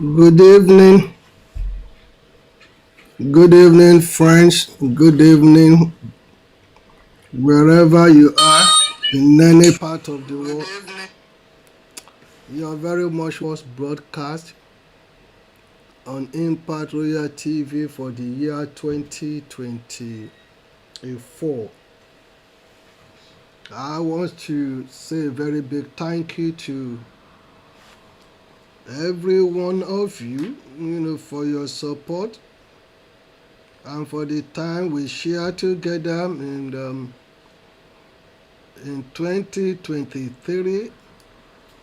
Good evening, friends. Good evening, wherever you are in any part of the world. You are very much was broadcast on Impact Royal TV for the year 2024. I want to say a very big thank you to every one of you, for your support and for the time we share together in 2023.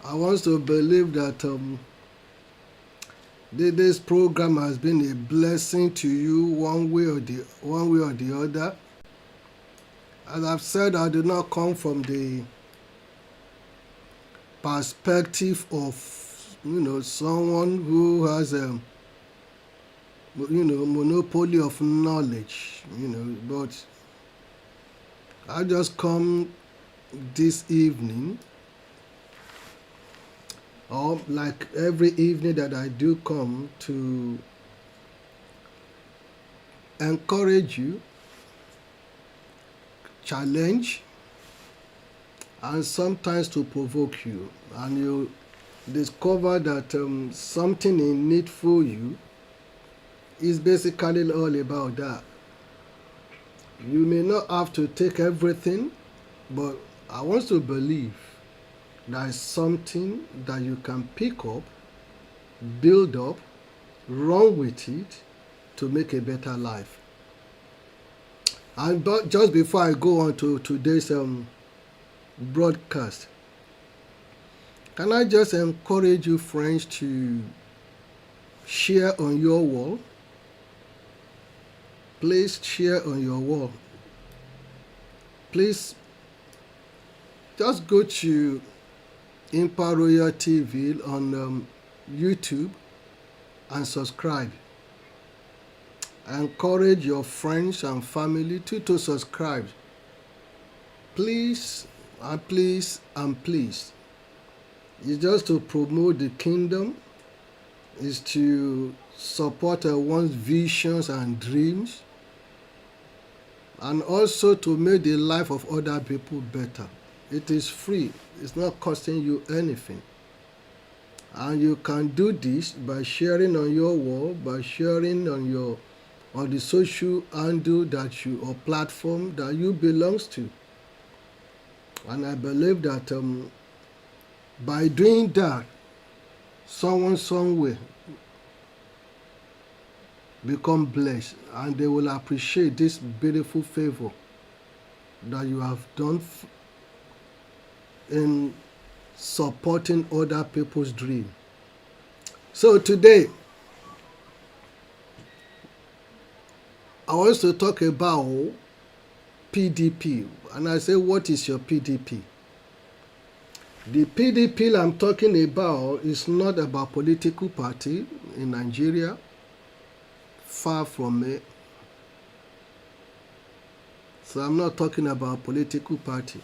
I want to believe that this program has been a blessing to you one way or the other. As I've said, I do not come from the perspective of someone who has a monopoly of knowledge, but I just come this evening, or like every evening that I do come, to encourage you, challenge, and sometimes to provoke you, and you discover that something in need for you is basically all about that. You may not have to take everything, but I want to believe there is something that you can pick up, build up, run with it to make a better life. And just before I go on to today's broadcast, can I just encourage you, friends, to share on your wall? Please share on your wall. Please just go to Impact Royal TV on YouTube and subscribe. Encourage your friends and family to subscribe. Please and please and please. It's just to promote the kingdom. It's to support one's visions and dreams, and also to make the life of other people better. It is free. It's not costing you anything. And you can do this by sharing on your wall, by sharing on the social handle that you or platform that you belongs to. And I believe that by doing that, someone somewhere become blessed, and they will appreciate this beautiful favor that you have done in supporting other people's dream. So today, I want to talk about PDP. And I say, what is your PDP? The PDP I'm talking about is not about political party in Nigeria. Far from it. So I'm not talking about political party.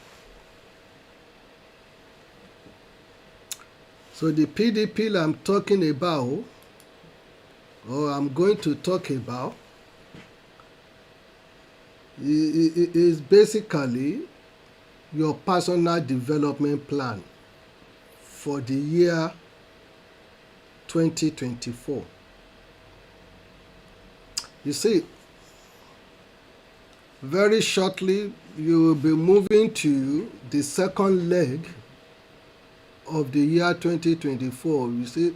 So the PDP I'm talking about, or I'm going to talk about, is basically your personal development plan for the year 2024. You see, very shortly you will be moving to the second leg of the year 2024. You see,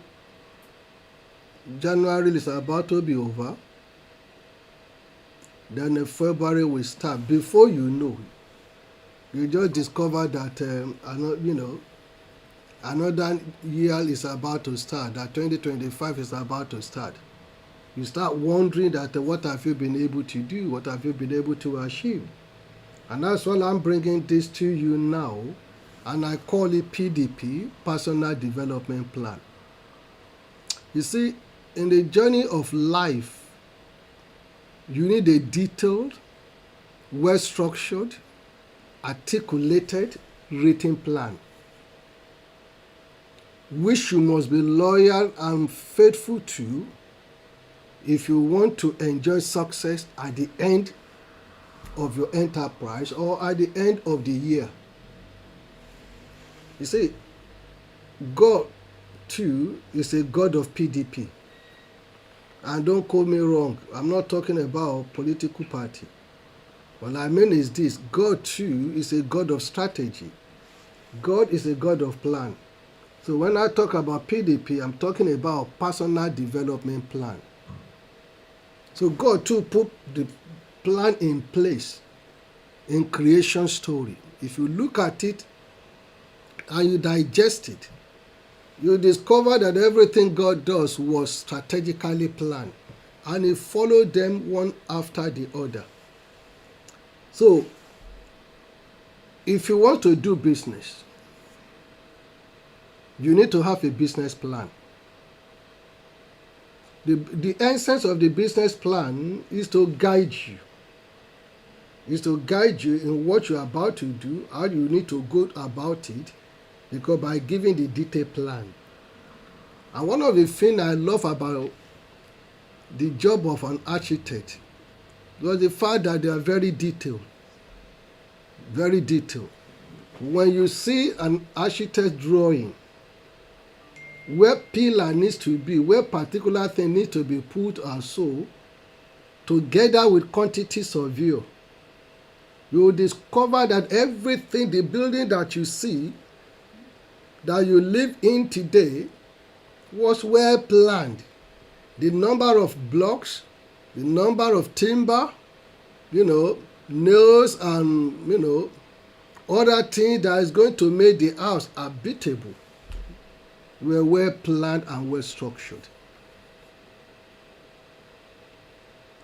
January is about to be over. Then February will start. Before you know, you just discover that another year is about to start. That 2025 is about to start. You start wondering that what have you been able to do? What have you been able to achieve? And that's why I'm bringing this to you now. And I call it PDP, Personal Development Plan. You see, in the journey of life, you need a detailed, well-structured, articulated, written plan. which you must be loyal and faithful to if you want to enjoy success at the end of your enterprise or at the end of the year. You see, God too is a God of PDP. And don't quote me wrong, I'm not talking about political party. What I mean is this: God too is a God of strategy. God is a God of plan. So when I talk about PDP, I'm talking about personal development plan. So God too put the plan in place in creation story. If you look at it and you digest it, you discover that everything God does was strategically planned, and He followed them one after the other. So, if you want to do business, you need to have a business plan. The essence of the business plan is to guide you. Is to guide you in what you're about to do, how you need to go about it, because by giving the detailed plan. And one of the things I love about the job of an architect was the fact that they are very detailed. Very detailed. When you see an architect drawing, where pillar needs to be, where particular thing needs to be put or so, together with quantity survey, you will discover that everything, the building that you see, that you live in today, was well planned. The number of blocks, the number of timber, nails and, other things that is going to make the house habitable were well planned and well structured.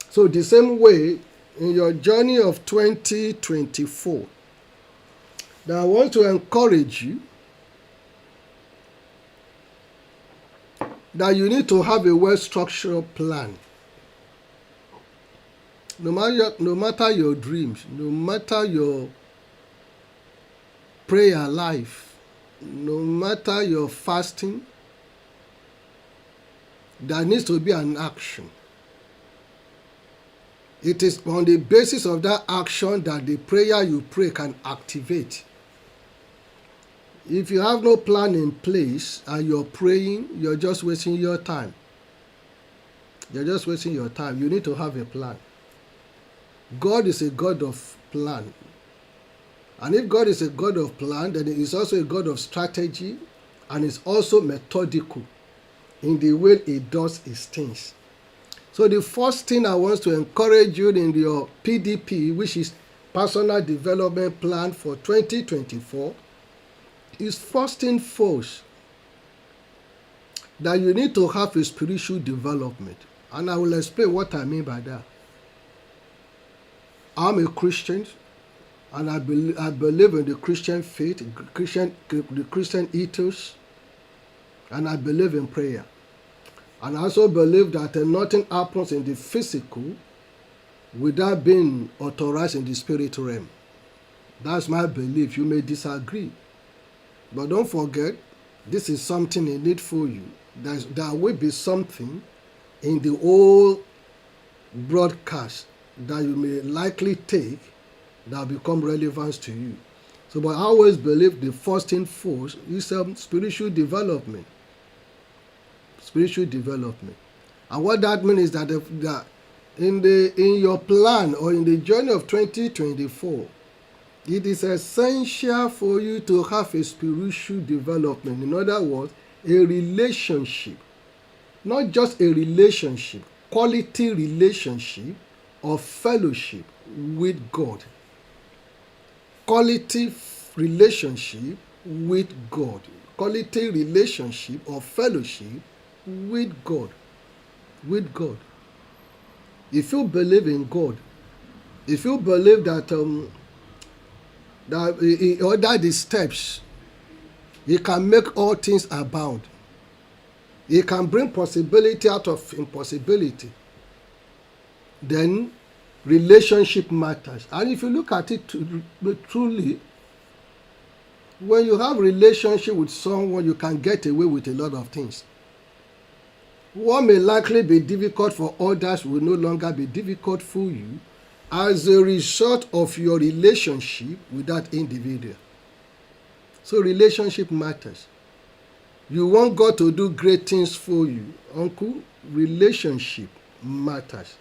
So the same way, in your journey of 2024, that I want to encourage you that you need to have a well-structured plan. No matter your dreams, no matter your prayer life, no matter your fasting, there needs to be an action. It is on the basis of that action that the prayer you pray can activate. If you have no plan in place and you're praying, you're just wasting your time. You're just wasting your time. You need to have a plan. God is a God of plan. And if God is a God of plan, then He is also a God of strategy, and is also methodical in the way He does His things. So the first thing I want to encourage you in your PDP, which is Personal Development Plan for 2024, is first and foremost that you need to have a spiritual development. And I will explain what I mean by that. I'm a Christian, and I believe in the Christian faith, the Christian ethos, and I believe in prayer. And I also believe that nothing happens in the physical without being authorized in the spirit realm. That's my belief. You may disagree, but don't forget, this is something in need for you. There will be something in the whole broadcast that you may likely take that become relevant to you. So, but I always believe the first thing first is spiritual development. Spiritual development. And what that means is that, in your plan or in the journey of 2024, it is essential for you to have a spiritual development. In other words, a relationship. Not just a relationship, quality relationship or fellowship with God. Quality relationship with God. Quality relationship or fellowship with God. With God. If you believe in God, if you believe that He ordered the steps, He can make all things abound. He can bring possibility out of impossibility. Then relationship matters. And if you look at it truly, When you have relationship with someone, you can get away with a lot of things. What may likely be difficult for others will no longer be difficult for you as a result of your relationship with that individual. So relationship matters. You want God to do great things for you, uncle. Relationship matters.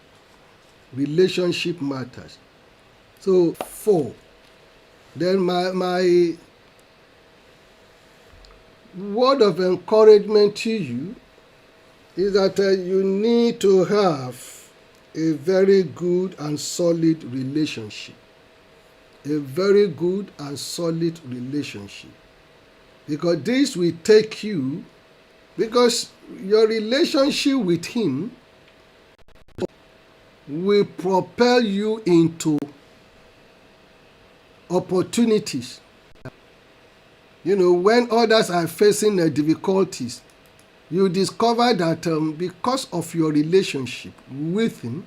Relationship matters. So 4. Then my word of encouragement to you is that you need to have a very good and solid relationship. A very good and solid relationship. Because this will take you, because your relationship with him will propel you into opportunities. You know, when others are facing difficulties, you discover that because of your relationship with him,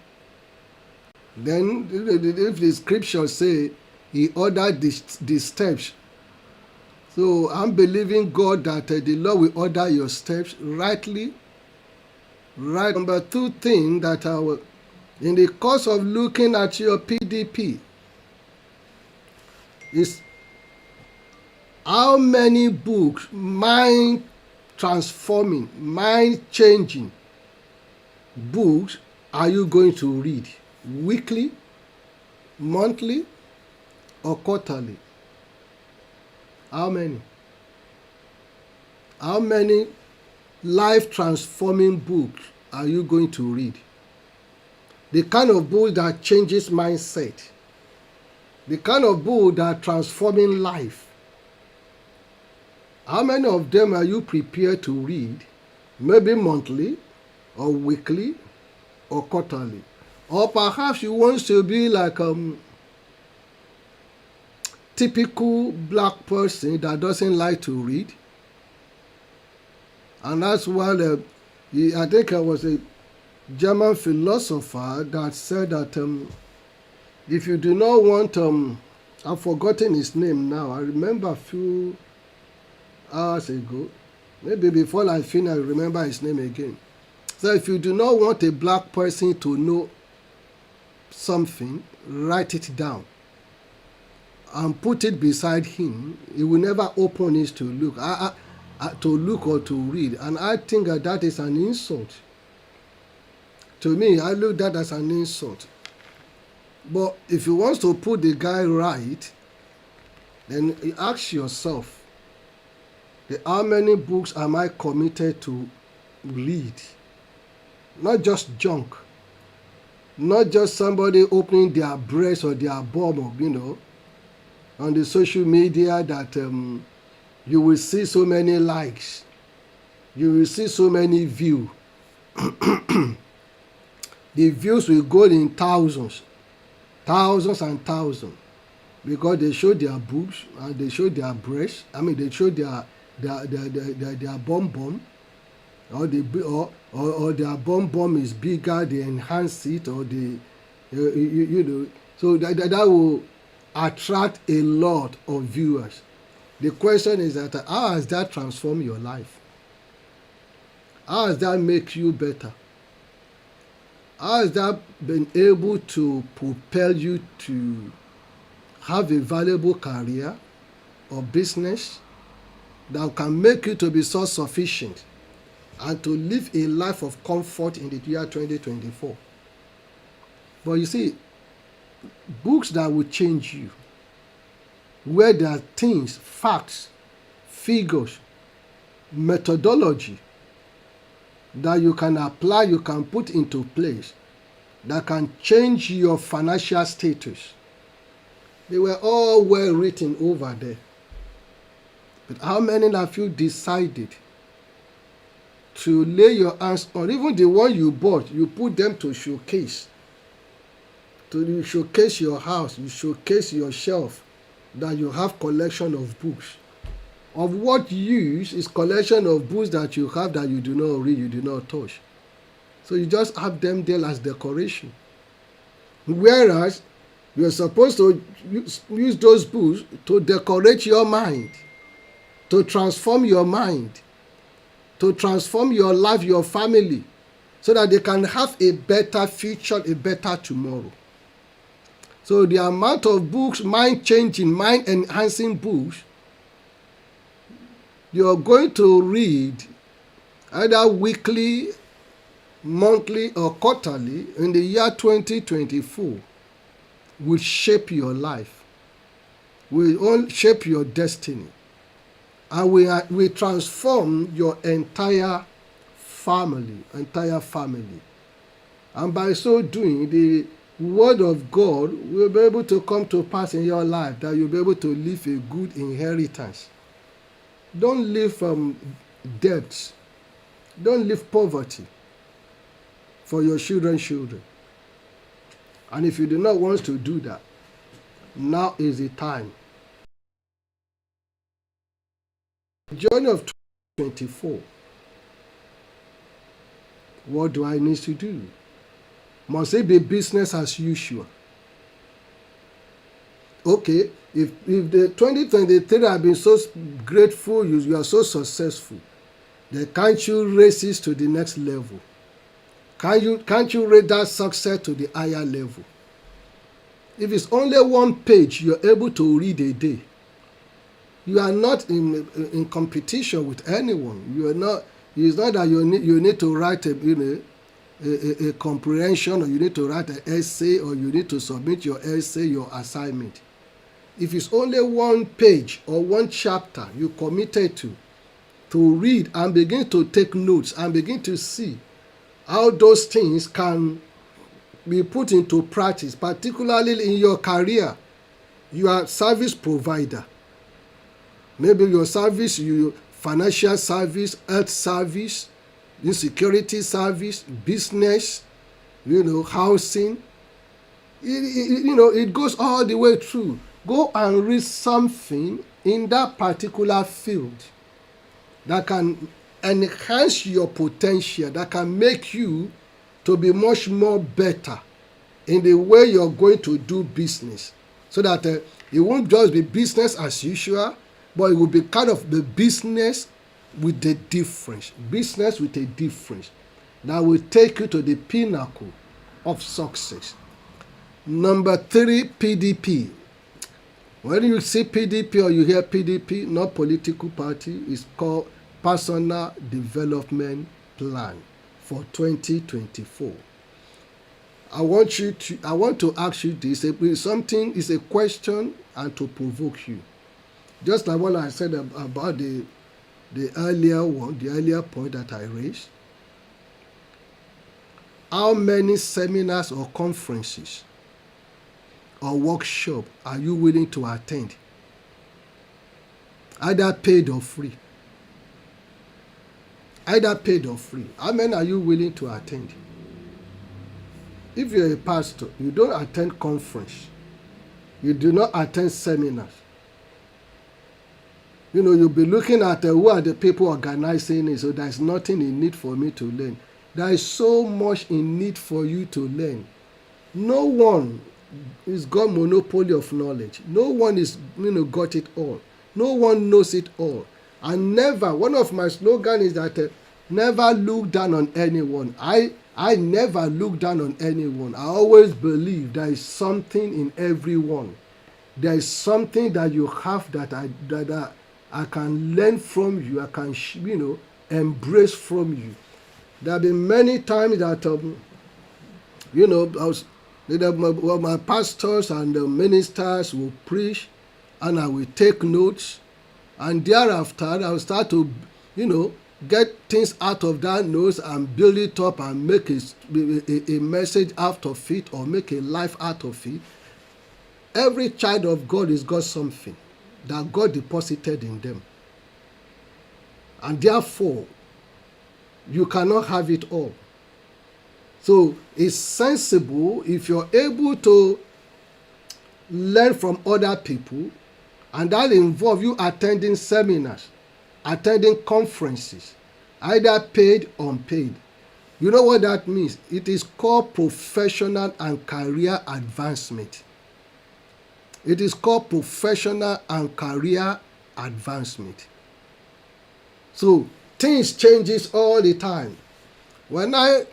then if the scripture say he ordered the steps. So I'm believing God that the Lord will order your steps rightly. Right. Number 2 thing that I will, in the course of looking at your PDP, is how many books, mind transforming, mind changing books are you going to read? Weekly, monthly, or quarterly? How many? How many life transforming books are you going to read? The kind of book that changes mindset. The kind of book that transforming life. How many of them are you prepared to read? Maybe monthly, or weekly, or quarterly. Or perhaps you want to be like typical black person that doesn't like to read. And that's why I think I was a German philosopher that said that if you do not want, I've forgotten his name now. I remember a few hours ago, maybe before I finish, I remember his name again. So if you do not want a black person to know something, write it down and put it beside him. He will never open it to look, or to read. And I think that is an insult. To me, I look at that as an insult. But if you want to put the guy right, then you ask yourself, how many books am I committed to read? Not just junk. Not just somebody opening their breast or their bum, on the social media that you will see so many likes. You will see so many views. The views will go in thousands. Thousands and thousands. Because they show their boobs and they show their breasts. They show their bum, or their bum is bigger, they enhance it, or they so that will attract a lot of viewers. The question is that how has that transformed your life? How has that make you better? How has that been able to propel you to have a valuable career or business that can make you to be self-sufficient and to live a life of comfort in the year 2024? But you see, books that will change you, where there are things, facts, figures, methodology that you can apply, you can put into place, that can change your financial status. They were all well written over there. But how many of you decided to lay your hands on, even the one you bought, you put them to showcase? You showcase your house, you showcase your shelf, that you have collection of books. Of what use is collection of books that you have that you do not read, you do not touch? So you just have them there as decoration. Whereas you're supposed to use those books to decorate your mind. to transform your mind, to transform your life, your family, so that they can have a better future, a better tomorrow. So the amount of books, mind-changing, mind-enhancing books you're going to read either weekly, monthly, or quarterly in the year 2024 will shape your life, will shape your destiny, and will transform your entire family. And by so doing, the word of God will be able to come to pass in your life, that you'll be able to leave a good inheritance. Don't live from debts. Don't live poverty for your children's children. And if you do not want to do that, now is the time. Journey of 2024. What do I need to do? Must it be business as usual? Okay, if the 2023 have been so grateful, you are so successful, then can't you raise it to the next level? Can't you raise that success to the higher level? If it's only one page you're able to read a day, you are not in competition with anyone. You are not. It's not that you need to write a comprehension, or you need to write an essay, or you need to submit your essay, your assignment. If it's only one page or one chapter you committed to read and begin to take notes and begin to see how those things can be put into practice, particularly in your career. You are service provider. Maybe your service, financial service, health service, insecurity service, business, housing. It goes all the way through. Go and read something in that particular field that can enhance your potential, that can make you to be much more better in the way you're going to do business, so that it won't just be business as usual, but it will be kind of the business with a difference that will take you to the pinnacle of success. Number 3, PDP. When you see PDP or you hear PDP, not political party, it's called Personal Development Plan for 2024. I want to ask you this. Something is a question and to provoke you. Just like what I said about the earlier point that I raised. How many seminars or conferences or workshop are you willing to attend? Either paid or free. How many are you willing to attend? If you're a pastor, you don't attend conference. You do not attend seminars. You'll be looking at who are the people organizing it, so there's nothing in need for me to learn. There is so much in need for you to learn. No one is got monopoly of knowledge. No one is got it all. No one knows it all. And never, one of my slogans is that never look down on anyone. I never look down on anyone. I always believe there is something in everyone. There is something that you have that I can learn from you. I can embrace from you. There have been many times that my pastors and the ministers will preach, and I will take notes, and thereafter I will start to get things out of that notes and build it up and make a message out of it, or make a life out of it. Every child of God has got something that God deposited in them, and therefore you cannot have it all. So it's sensible, if you're able to learn from other people, and that involves you attending seminars, attending conferences, either paid or unpaid. You know what that means? It is called professional and career advancement. It is called professional and career advancement. So things changes all the time. When I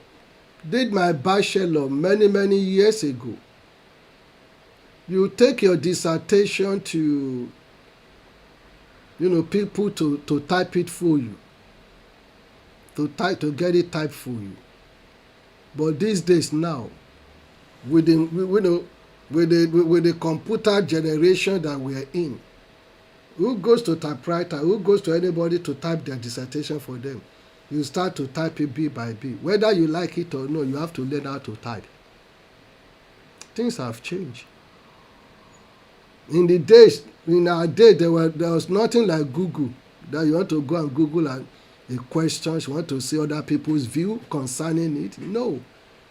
did my bachelor many years ago, you take your dissertation to people to type it for you, to get it typed for you. But these days now, with the computer generation that we are in, who goes to typewriter, who goes to anybody to type their dissertation for them? You start to type it bit by bit. Whether you like it or not, you have to learn how to type. Things have changed. In our day, there was nothing like Google, that you want to go and Google a question, you want to see other people's view concerning it. No.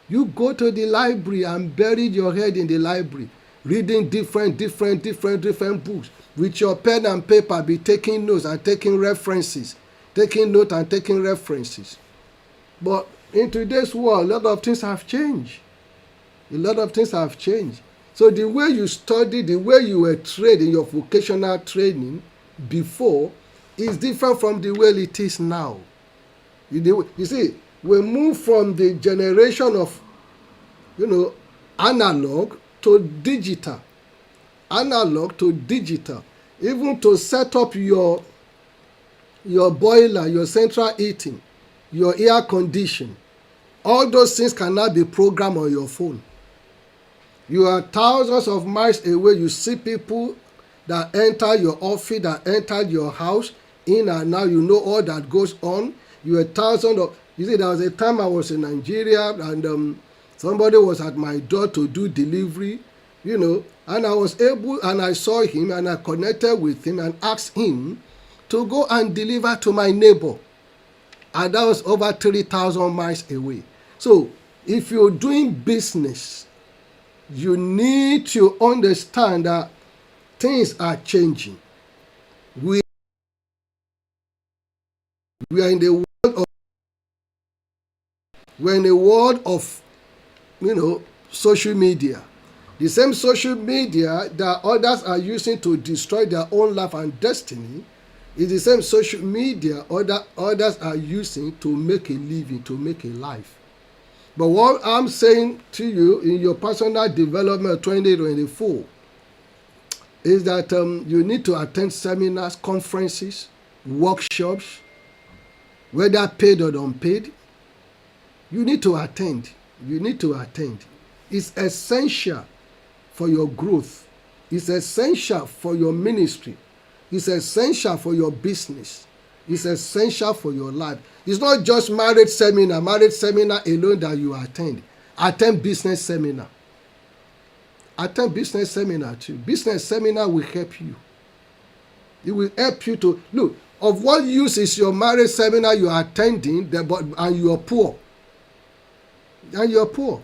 You go to the library and bury your head in the library, reading different books. With your pen and paper, be taking notes and taking references. Taking note and taking references. But in today's world, a lot of things have changed. So the way you study, the way you were trained in your vocational training before is different from the way it is now. You see, we move from the generation of, analog to digital. Even to set up your boiler, your central heating, your air condition, all those things can now be programmed on your phone. You are thousands of miles away. You see people that enter your office, that entered your house, in and now you know all that goes on. You are thousands of. You see, there was a time I was in Nigeria and somebody was at my door to do delivery, and I was able, and I saw him and I connected with him and asked him to go and deliver to my neighbor. And that was over 3,000 miles away. So if you're doing business, you need to understand that things are changing. We are in the world of social media. The same social media that others are using to destroy their own life and destiny is the same social media others are using to make a living, to make a life. But what I'm saying to you in your personal development 2024 is that you need to attend seminars, conferences, workshops, whether paid or unpaid. You need to attend. It's essential for your growth. It's essential for your ministry. It's essential for your business. It's essential for your life. It's not just marriage seminar alone that you attend. Attend business seminar. Attend business seminar too. Business seminar will help you. It will help you to look. Of what use is your marriage seminar you are attending, and you are poor? And you are poor.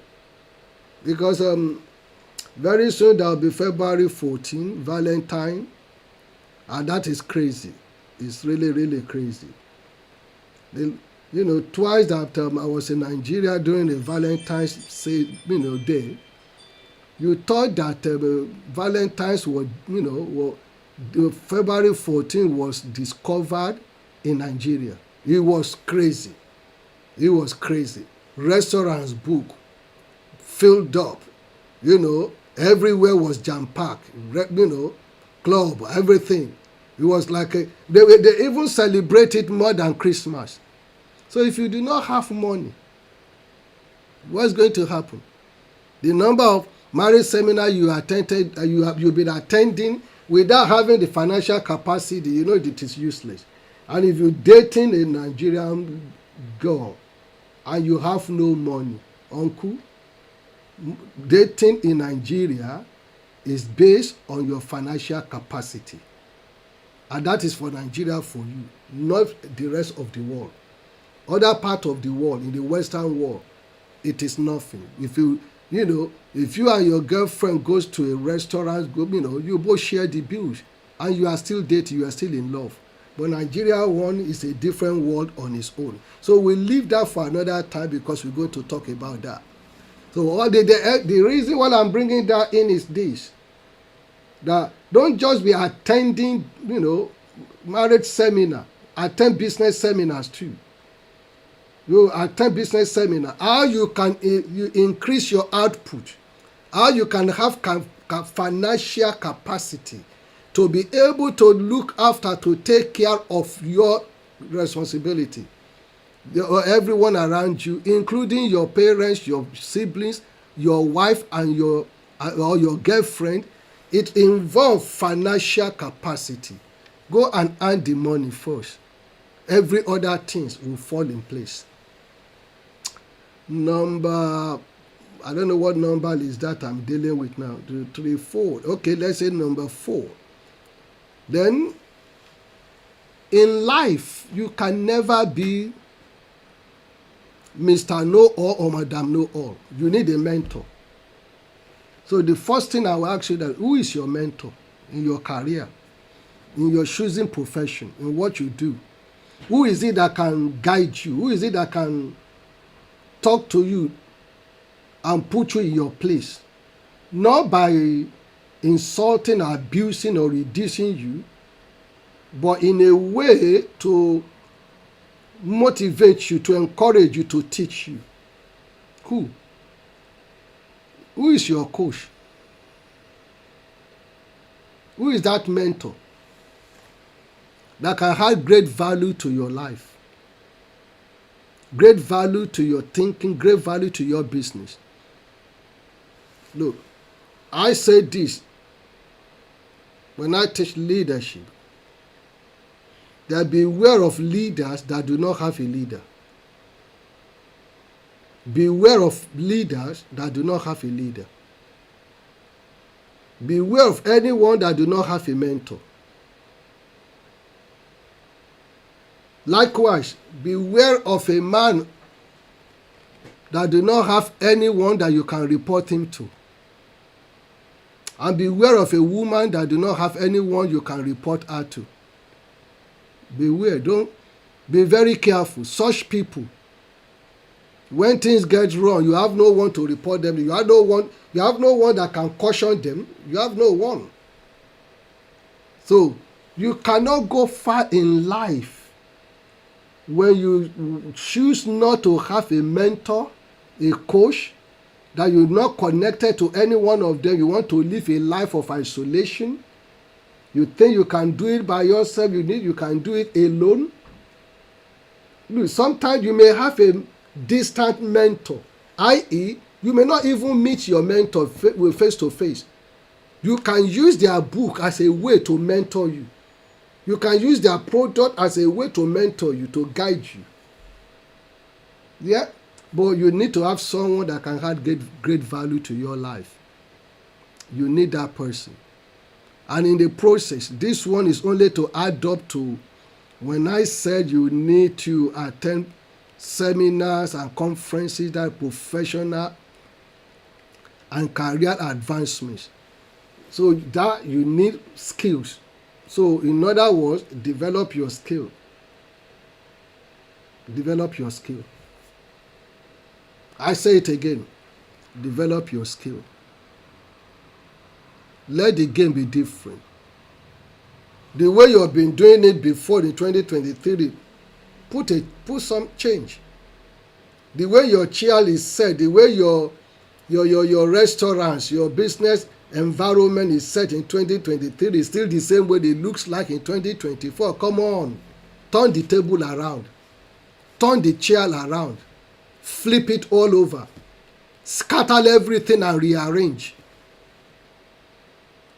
Because very soon there will be February 14, Valentine, and that is crazy. It's really crazy. Twice that I was in Nigeria during the Valentine's Day, you thought that Valentine's was, February 14 was discovered in Nigeria. It was crazy. Restaurants booked, filled up, everywhere was jam-packed, club, everything. It was like they even celebrated more than Christmas. So if you do not have money, what's going to happen? The number of marriage seminars you attended, you've been attending without having the financial capacity, it is useless. And if you're dating a Nigerian girl and you have no money, uncle, dating in Nigeria is based on your financial capacity. And that is for Nigeria for you, not the rest of the world. Other part of the world, in the Western world, it is nothing. If you and your girlfriend goes to a restaurant, you both share the bills, and you are still dating, you are still in love. But Nigeria one is a different world on its own. So we'll leave that for another time because we're going to talk about that. So the reason why I'm bringing that in is this. That don't just be attending, marriage seminar. attend business seminars too. You attend business seminar. How you can you increase your output. How you can have financial capacity to be able to look after, to take care of your responsibility. Everyone around you, including your parents, your siblings, your wife, and your girlfriend. It involves financial capacity. Go and earn the money first. Every other things will fall in place. Number, I don't know what number is that I'm dealing with now. 2, 3, 4. Okay, let's say number 4. Then, in life, you can never be Mr. Know-all or Madam Know-all. You need a mentor. So the first thing I will ask you that, who is your mentor in your career, in your choosing profession, in what you do? Who is it that can guide you? Who is it that can talk to you and put you in your place? Not by insulting, abusing, or reducing you, but in a way to motivate you, to encourage you, to teach you. Who? Who is your coach? Who is that mentor that can add great value to your life? Great value to your thinking, great value to your business. Look, I say this when I teach leadership, that beware of leaders that do not have a leader. Beware of leaders that do not have a leader. Beware of anyone that do not have a mentor. Likewise, beware of a man that do not have anyone that you can report him to. And beware of a woman that do not have anyone you can report her to. Beware, don't be very careful. Such people, when things get wrong, you have no one to report them. You have no one that can caution them. You have no one. So you cannot go far in life when you choose not to have a mentor, a coach, that you're not connected to any one of them. You want to live a life of isolation. You think you can do it by yourself. You can do it alone. Look, sometimes you may have a distant mentor, i.e., you may not even meet your mentor face to face. You can use their book as a way to mentor you. You can use their product as a way to mentor you, to guide you. Yeah, but you need to have someone that can add great value to your life. You need that person. And in the process, this one is only to add up to when I said you need to attend seminars and conferences that are professional and career advancements. So that you need skills. So in other words, develop your skill. Develop your skill. I say it again. Develop your skill. Let the game be different. The way you have been doing it before in 2023, put some change. The way your chair is set, the way your restaurants, your business environment is set in 2023 is still the same way it looks like in 2024. Come on. Turn the table around. Turn the chair around. Flip it all over. Scatter everything and rearrange.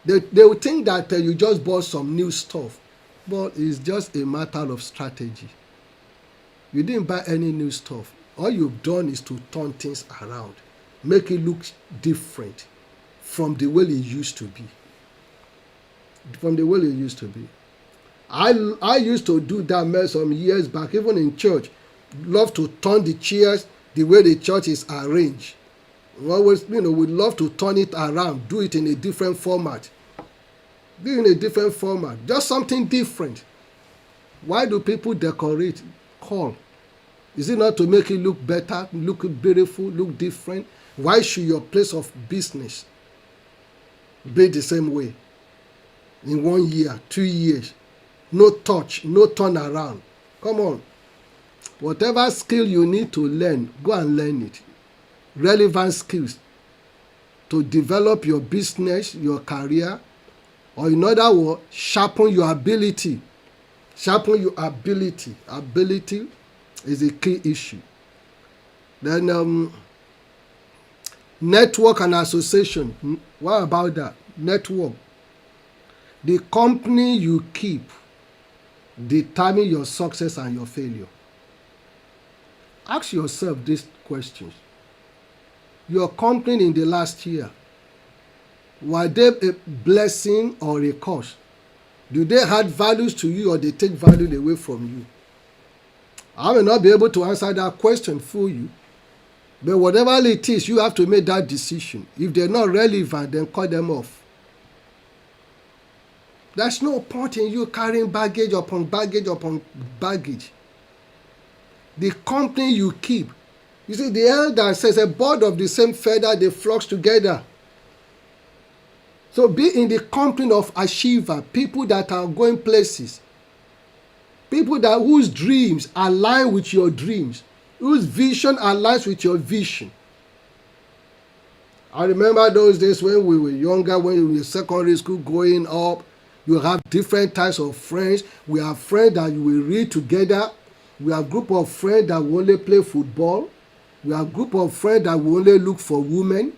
They will think that you just bought some new stuff, but it's just a matter of strategy. You didn't buy any new stuff. All you've done is to turn things around, make it look different from the way it used to be. From the way it used to be. I used to do that some years back, even in church. Love to turn the chairs the way the church is arranged. Always, we love to turn it around, do it in a different format. Do it in a different format. Just something different. Why do people decorate hall? Is it not to make it look better, look beautiful, look different? Why should your place of business be the same way? In 1 year, 2 years, no touch, no turn around. Come on. Whatever skill you need to learn, go and learn it. Relevant skills to develop your business, your career, or in other words, sharpen your ability. Sharpen your ability. Ability is a key issue. Then network and association. What about that? Network. The company you keep determine your success and your failure. Ask yourself these questions. Your company in the last year, were they a blessing or a curse? Do they add values to you or they take value away from you? I may not be able to answer that question for you, but whatever it is, you have to make that decision. If they're not relevant, then cut them off. There's no point in you carrying baggage upon baggage upon baggage. The company you keep. You see, the elder says a bird of the same feather, they flock together. So be in the company of achiever, people that are going places. People that whose dreams align with your dreams, whose vision aligns with your vision. I remember those days when we were younger, when we were in secondary school growing up. You have different types of friends. We have friends that you will read together. We have group of friends that will only play football. We have group of friends that will only look for women.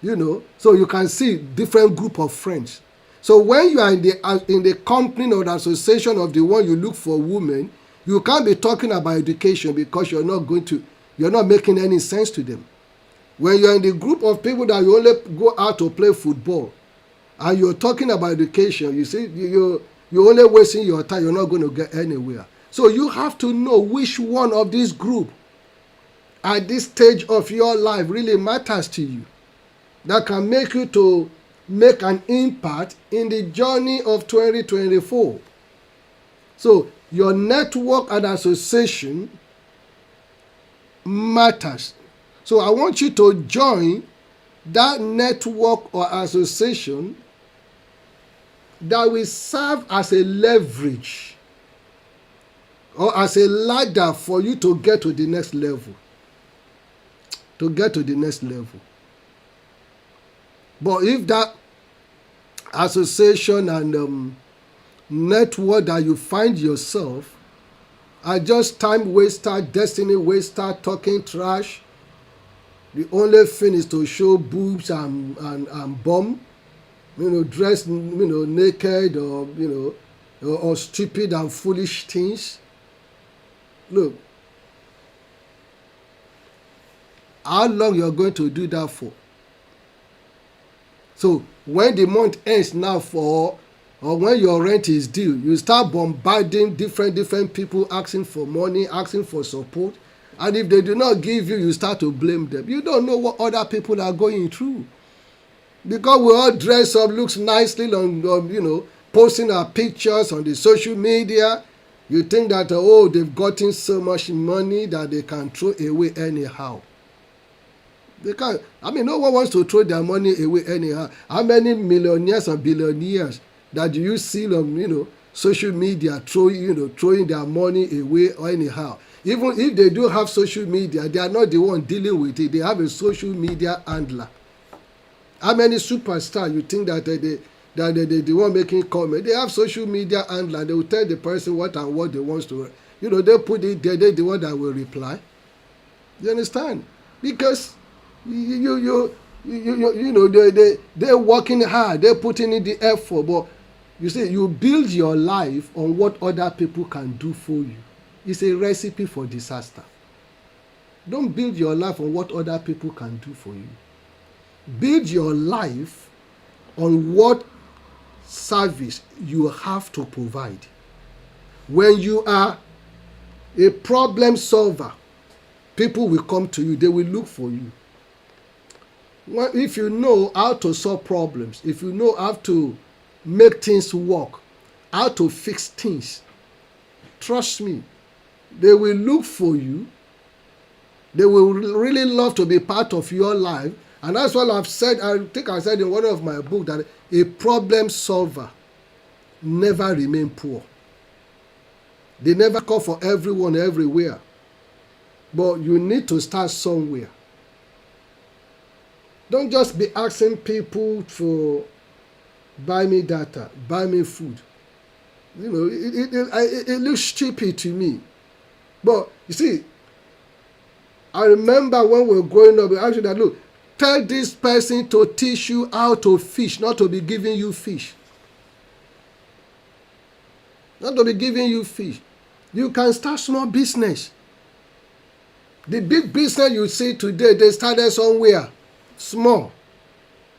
You know, so you can see different group of friends. So when you are in the company or the association of the one you look for women, you can't be talking about education because you're not making any sense to them. When you're in the group of people that you only go out to play football, and you're talking about education, you see, you're only wasting your time. You're not going to get anywhere. So you have to know which one of this group at this stage of your life really matters to you, that can make you to make an impact in the journey of 2024. So your network and association matters. So I want you to join that network or association that will serve as a leverage or as a ladder for you to get to the next level. To get to the next level. But if that association and network that you find yourself are just time waster, destiny waster, talking trash, the only thing is to show boobs and bum, dressed, naked or stupid and foolish things. Look, how long you're going to do that for? So when the month ends now or when your rent is due, you start bombarding different people asking for money, asking for support. And if they do not give you, you start to blame them. You don't know what other people are going through. Because we all dress up, looks nicely on posting our pictures on the social media. You think that, they've gotten so much money that they can throw away anyhow. They can't. No one wants to throw their money away anyhow. How many millionaires and billionaires that do you see on, social media throwing their money away anyhow? Even if they do have social media, they are not the one dealing with it. They have a social media handler. How many superstars you think that they the one making comment? They have social media handler. They will tell the person what and what they want to. They put it there. They're the one that will reply. You understand? Because they're working hard. They're putting in the effort. But you see, you build your life on what other people can do for you. It's a recipe for disaster. Don't build your life on what other people can do for you. Build your life on what service you have to provide. When you are a problem solver, people will come to you. They will look for you. If you know how to solve problems, if you know how to make things work, how to fix things, trust me, they will look for you. They will really love to be part of your life. And that's what I've said. I think I said in one of my books that a problem solver never remain poor. They never call for everyone everywhere. But you need to start somewhere. Don't just be asking people for buy me data, buy me food. You know, it looks stupid to me. But you see, I remember when we were growing up, we asked you that, look, tell this person to teach you how to fish, not to be giving you fish. Not to be giving you fish. You can start small business. The big business you see today, they started somewhere. Small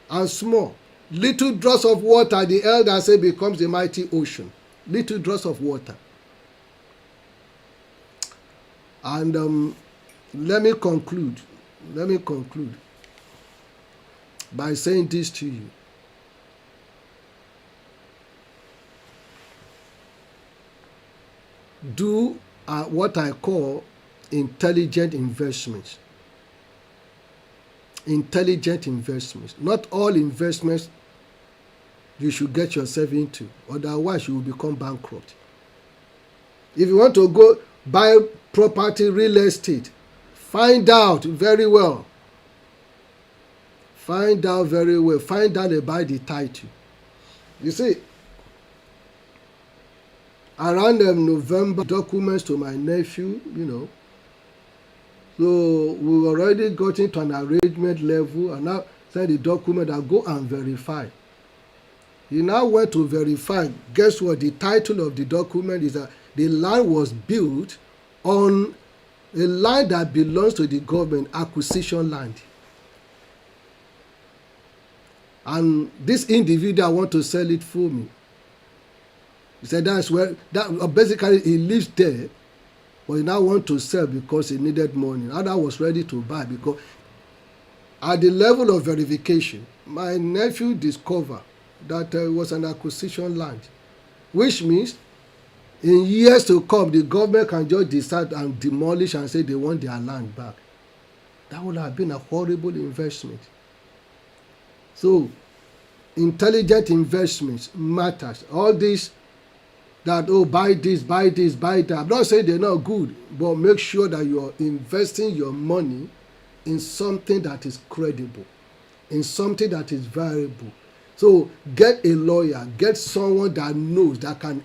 and small. Little drops of water, the elder say, becomes the mighty ocean. Little drops of water. And let me conclude by saying this to you. Do what I call intelligent investments. Intelligent investments. Not all investments you should get yourself into, otherwise you will become bankrupt. If you want to go buy property, real estate, find out very well. Find out about the title. You see, around November, documents to my nephew, so we already got into an arrangement level, and now send the document and go and verify. He now went to verify. Guess what? The title of the document is that the land was built on a land that belongs to the government, acquisition land. And this individual want to sell it for me. He said basically he lives there, but he now want to sell because he needed money. And I was ready to buy, because at the level of verification, my nephew discovered that it was an acquisition land, which means in years to come, the government can just decide and demolish and say they want their land back. That would have been a horrible investment. So, intelligent investments matters. All this that, buy this, buy that. I'm not saying they're not good, but make sure that you're investing your money in something that is credible, in something that is variable. So get a lawyer, get someone that knows, that can,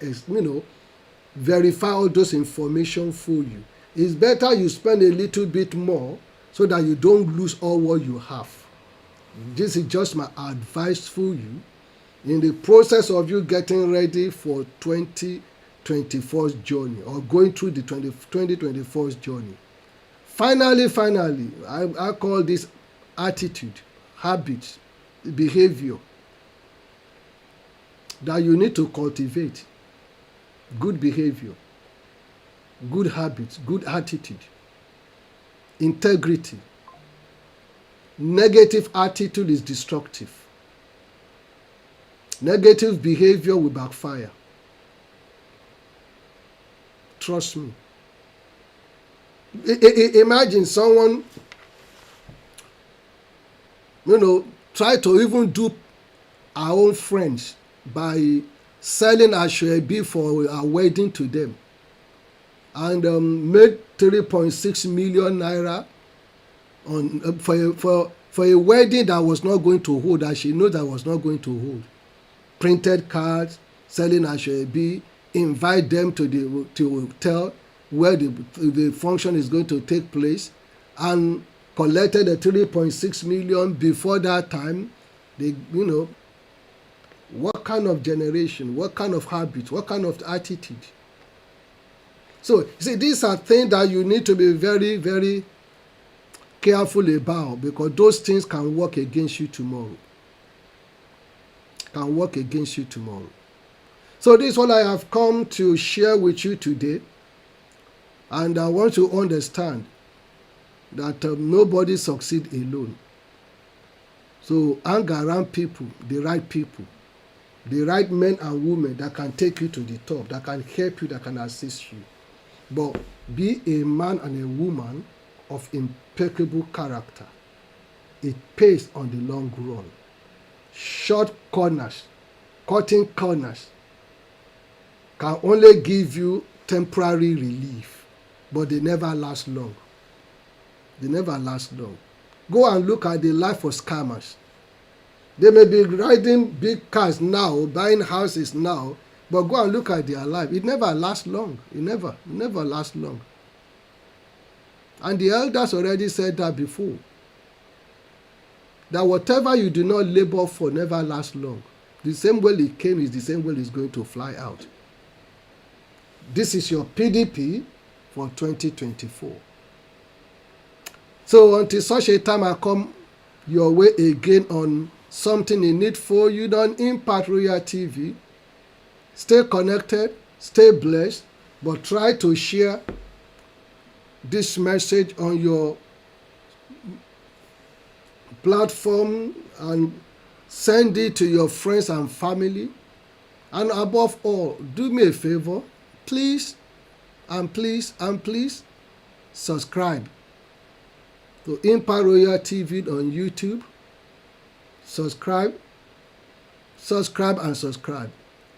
verify all those information for you. It's better you spend a little bit more so that you don't lose all what you have. This is just my advice for you in the process of you getting ready for 2024's journey, or going through the 2024's journey. Finally, I call this attitude, habit, behavior that you need to cultivate. Good behavior, good habits, good attitude, integrity. Negative attitude is destructive. Negative behavior will backfire. Trust me. Imagine someone, try to even dupe our own friends by selling Ashwebi for a wedding to them, and made 3.6 million naira on for a wedding that was not going to hold, that she knows that was not going to hold. Printed cards, selling Ashwebi, invite them to the hotel where the function is going to take place, and collected the 3.6 million before that time. They, what kind of generation, what kind of habit, what kind of attitude? So, you see, these are things that you need to be very, very careful about, because those things can work against you tomorrow. So this is what I have come to share with you today. And I want to understand that nobody succeeds alone. So hang around people, the right men and women that can take you to the top, that can help you, that can assist you. But be a man and a woman of impeccable character. It pays on the long run. Cutting corners can only give you temporary relief, but they never last long. They never last long. Go and look at the life of scammers. They may be riding big cars now, buying houses now, but go and look at their life. It never lasts long. It never lasts long. And the elders already said that before. That whatever you do not labor for never lasts long. The same way it came is the same way it's going to fly out. This is your PDP for 2024. So until such a time I come your way again on something in need for you on Impact Royal TV, stay connected, stay blessed, but try to share this message on your platform and send it to your friends and family. And above all, do me a favor, please and please and please subscribe to Impact Royal TV on YouTube. Subscribe.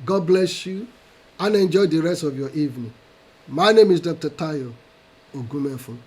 God bless you and enjoy the rest of your evening. My name is Dr. Tayo OGUNMEFUN.